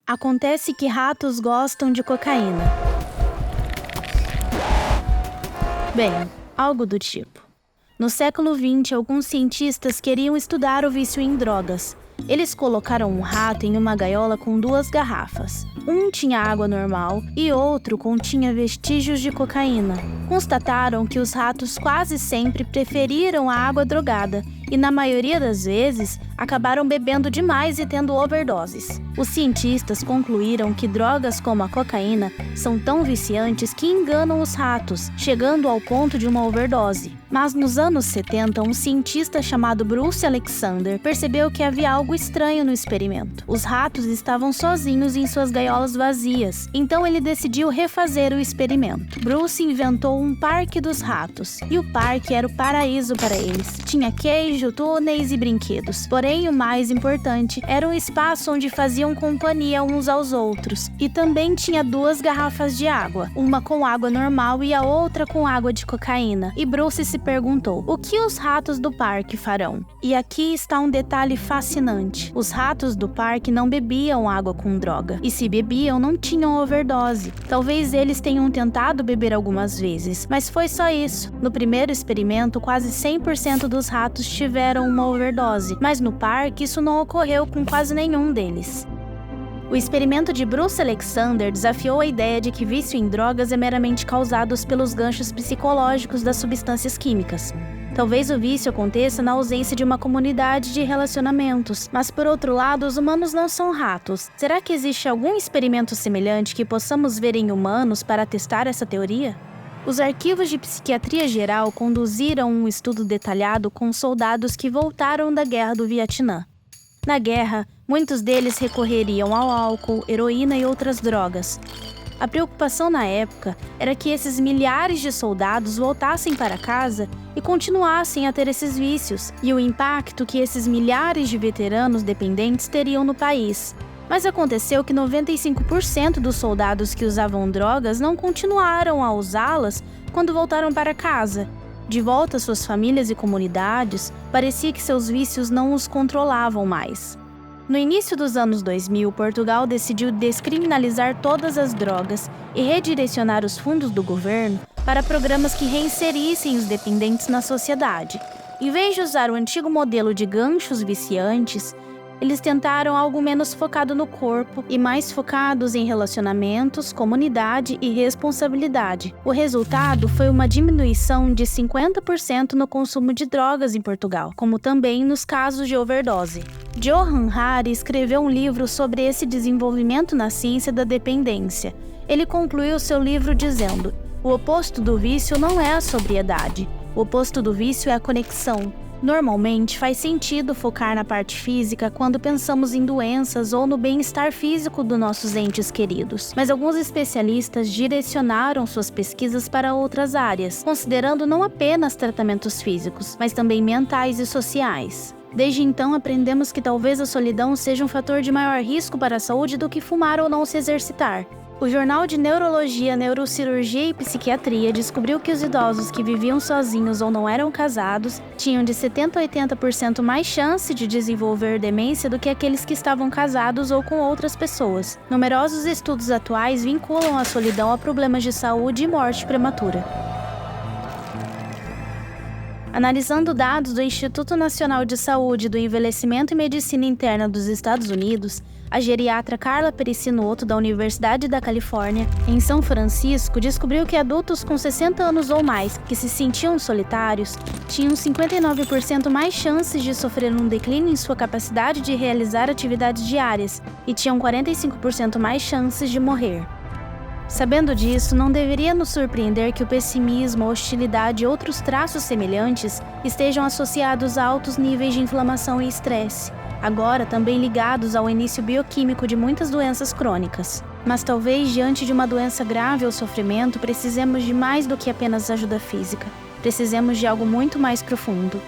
Acontece que ratos gostam de cocaína. Bem, algo do tipo. No século XX, alguns cientistas queriam estudar o vício em drogas. Eles colocaram um rato em uma gaiola com 2 garrafas. Um tinha água normal e outro continha vestígios de cocaína. Constataram que os ratos quase sempre preferiram a água drogada e, na maioria das vezes, acabaram bebendo demais e tendo overdoses. Os cientistas concluíram que drogas como a cocaína são tão viciantes que enganam os ratos, chegando ao ponto de uma overdose. Mas nos anos 70, um cientista chamado Bruce Alexander percebeu que havia algo estranho no experimento. Os ratos estavam sozinhos em suas gaiolas vazias, então ele decidiu refazer o experimento. Bruce inventou um parque dos ratos, e o parque era o paraíso para eles. Tinha queijo, túneis e brinquedos. Porém, o mais importante era um espaço onde faziam companhia uns aos outros, e também tinha 2 garrafas de água, uma com água normal e a outra com água de cocaína. E Bruce se perguntou: o que os ratos do parque farão? E aqui está um detalhe fascinante. Os ratos do parque não bebiam água com droga, e se bebiam, não tinham overdose. Talvez eles tenham tentado beber algumas vezes, mas foi só isso. No primeiro experimento, quase 100% dos ratos tiveram uma overdose, mas no parque isso não ocorreu com quase nenhum deles. O experimento de Bruce Alexander desafiou a ideia de que vício em drogas é meramente causado pelos ganchos psicológicos das substâncias químicas. Talvez o vício aconteça na ausência de uma comunidade de relacionamentos, mas por outro lado, os humanos não são ratos. Será que existe algum experimento semelhante que possamos ver em humanos para testar essa teoria? Os arquivos de psiquiatria geral conduziram um estudo detalhado com soldados que voltaram da guerra do Vietnã. Na guerra, muitos deles recorreriam ao álcool, heroína e outras drogas. A preocupação na época era que esses milhares de soldados voltassem para casa e continuassem a ter esses vícios, e o impacto que esses milhares de veteranos dependentes teriam no país. Mas aconteceu que 95% dos soldados que usavam drogas não continuaram a usá-las quando voltaram para casa. De volta às suas famílias e comunidades, parecia que seus vícios não os controlavam mais. No início dos anos 2000, Portugal decidiu descriminalizar todas as drogas e redirecionar os fundos do governo para programas que reinserissem os dependentes na sociedade. Em vez de usar o antigo modelo de ganchos viciantes, eles tentaram algo menos focado no corpo e mais focados em relacionamentos, comunidade e responsabilidade. O resultado foi uma diminuição de 50% no consumo de drogas em Portugal, como também nos casos de overdose. Johann Hari escreveu um livro sobre esse desenvolvimento na ciência da dependência. Ele concluiu seu livro dizendo: o oposto do vício não é a sobriedade, o oposto do vício é a conexão. Normalmente, faz sentido focar na parte física quando pensamos em doenças ou no bem-estar físico dos nossos entes queridos. Mas alguns especialistas direcionaram suas pesquisas para outras áreas, considerando não apenas tratamentos físicos, mas também mentais e sociais. Desde então, aprendemos que talvez a solidão seja um fator de maior risco para a saúde do que fumar ou não se exercitar. O Jornal de Neurologia, Neurocirurgia e Psiquiatria descobriu que os idosos que viviam sozinhos ou não eram casados tinham de 70% a 80% mais chance de desenvolver demência do que aqueles que estavam casados ou com outras pessoas. Numerosos estudos atuais vinculam a solidão a problemas de saúde e morte prematura. Analisando dados do Instituto Nacional de Saúde do Envelhecimento e Medicina Interna dos Estados Unidos, a geriatra Carla Pericinoto, da Universidade da Califórnia, em São Francisco, descobriu que adultos com 60 anos ou mais que se sentiam solitários tinham 59% mais chances de sofrer um declínio em sua capacidade de realizar atividades diárias e tinham 45% mais chances de morrer. Sabendo disso, não deveria nos surpreender que o pessimismo, a hostilidade e outros traços semelhantes estejam associados a altos níveis de inflamação e estresse, agora também ligados ao início bioquímico de muitas doenças crônicas. Mas talvez, diante de uma doença grave ou sofrimento, precisemos de mais do que apenas ajuda física. Precisemos de algo muito mais profundo.